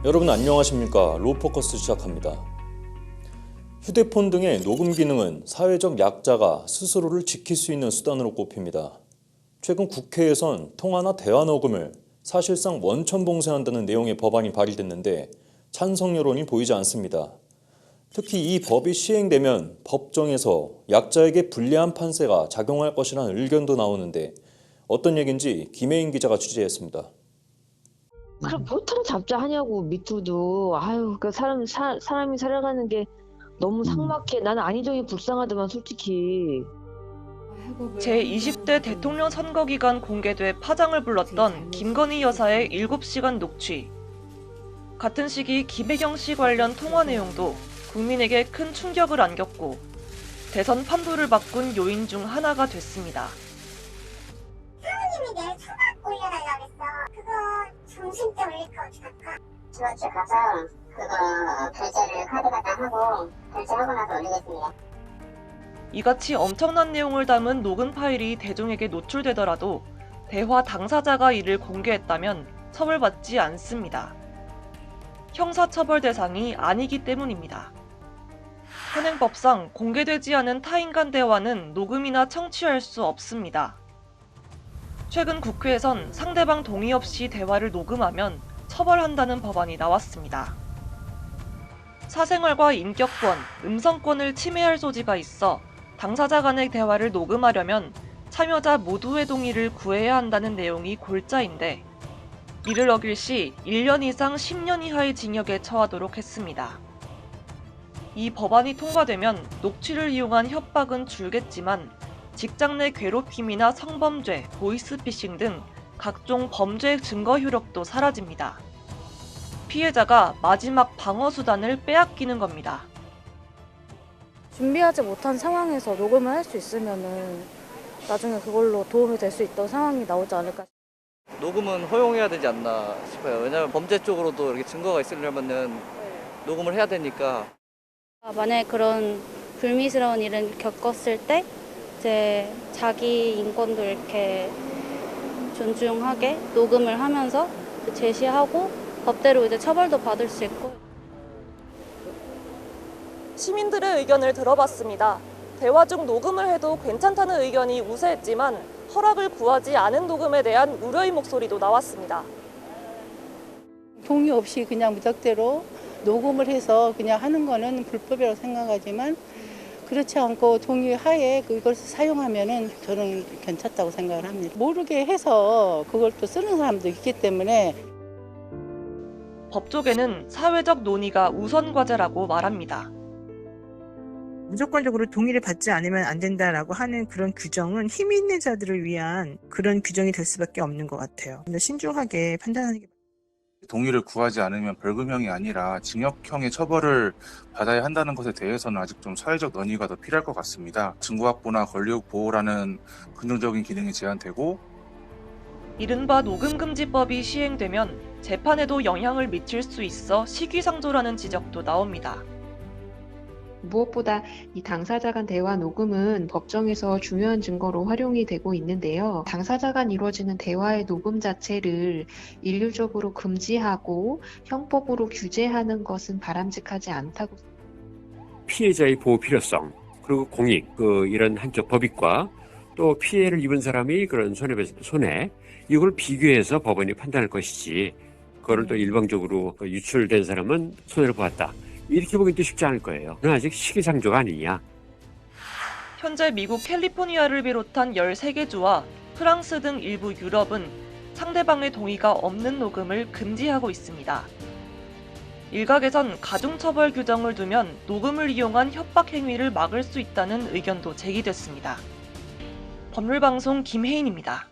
여러분 안녕하십니까? 로포커스 시작합니다. 휴대폰 등의 녹음 기능은 사회적 약자가 스스로를 지킬 수 있는 수단으로 꼽힙니다. 최근 국회에선 통화나 대화 녹음을 사실상 원천봉쇄한다는 내용의 법안이 발의됐는데 찬성 여론이 보이지 않습니다. 특히 이 법이 시행되면 법정에서 약자에게 불리한 판세가 작용할 것이라는 의견도 나오는데 어떤 얘기인지 김혜인 기자가 취재했습니다. 그럼 못하러 잡자 하냐고. 미투도 아유 그 사람이 살아가는 게 너무 삭막해. 나는 안희정이 불쌍하더만 솔직히. 제20대 대통령 선거 기간 공개돼 파장을 불렀던 김건희 여사의 7시간 녹취. 같은 시기 김혜경 씨 관련 통화 내용도 국민에게 큰 충격을 안겼고 대선 판도를 바꾼 요인 중 하나가 됐습니다. 사모님이 내일 초밥 올려달라고 했어. 그거 점심 때 올릴 거 어떡할까? 주말째 가서 그거 결제를 카드 갖다 하고 결제하고 나서 올리겠습니다. 이같이 엄청난 내용을 담은 녹음 파일이 대중에게 노출되더라도 대화 당사자가 이를 공개했다면 처벌받지 않습니다. 형사처벌 대상이 아니기 때문입니다. 현행법상 공개되지 않은 타인 간 대화는 녹음이나 청취할 수 없습니다. 최근 국회에선 상대방 동의 없이 대화를 녹음하면 처벌한다는 법안이 나왔습니다. 사생활과 인격권, 음성권을 침해할 소지가 있어 당사자 간의 대화를 녹음하려면 참여자 모두의 동의를 구해야 한다는 내용이 골자인데 이를 어길 시 1년 이상 10년 이하의 징역에 처하도록 했습니다. 이 법안이 통과되면 녹취를 이용한 협박은 줄겠지만 직장 내 괴롭힘이나 성범죄, 보이스피싱 등 각종 범죄 증거 효력도 사라집니다. 피해자가 마지막 방어 수단을 빼앗기는 겁니다. 준비하지 못한 상황에서 녹음을 할 수 있으면은 나중에 그걸로 도움이 될 수 있던 상황이 나오지 않을까. 녹음은 허용해야 되지 않나 싶어요. 왜냐하면 범죄 쪽으로도 이렇게 증거가 있으려면은 녹음을 해야 되니까. 만약에 그런 불미스러운 일을 겪었을 때 이제 자기 인권도 이렇게 존중하게 녹음을 하면서 제시하고 법대로 이제 처벌도 받을 수 있고. 시민들의 의견을 들어봤습니다. 대화 중 녹음을 해도 괜찮다는 의견이 우세했지만 허락을 구하지 않은 녹음에 대한 우려의 목소리도 나왔습니다. 동의 없이 그냥 무작대로 녹음을 해서 그냥 하는 거는 불법이라고 생각하지만 그렇지 않고 동의하에 이걸 사용하면은 저는 괜찮다고 생각을 합니다. 모르게 해서 그걸 또 쓰는 사람도 있기 때문에 법조계는 사회적 논의가 우선 과제라고 말합니다. 무조건적으로 동의를 받지 않으면 안 된다라고 하는 그런 규정은 힘이 있는 자들을 위한 그런 규정이 될 수밖에 없는 것 같아요. 신중하게 판단하는 게 동의를 구하지 않으면 벌금형이 아니라 징역형의 처벌을 받아야 한다는 것에 대해서는 아직 좀 사회적 논의가 더 필요할 것 같습니다. 증거 확보나 권리욕 보호라는 긍정적인 기능이 제한되고 이른바 녹음금지법이 시행되면 재판에도 영향을 미칠 수 있어 시기상조라는 지적도 나옵니다. 무엇보다 이 당사자 간 대화 녹음은 법정에서 중요한 증거로 활용이 되고 있는데요. 당사자 간 이루어지는 대화의 녹음 자체를 일률적으로 금지하고 형법으로 규제하는 것은 바람직하지 않다고. 피해자의 보호 필요성, 그리고 공익, 이런 한쪽 법익과 또 피해를 입은 사람이 그런 손해, 이걸 비교해서 법원이 판단할 것이지, 그거를 또 일방적으로 유출된 사람은 손해를 보았다. 이렇게 보기도 쉽지 않을 거예요. 그건 아직 시기상조가 아니냐. 현재 미국 캘리포니아를 비롯한 13개 주와 프랑스 등 일부 유럽은 상대방의 동의가 없는 녹음을 금지하고 있습니다. 일각에선 가중처벌 규정을 두면 녹음을 이용한 협박 행위를 막을 수 있다는 의견도 제기됐습니다. 법률방송 김혜인입니다.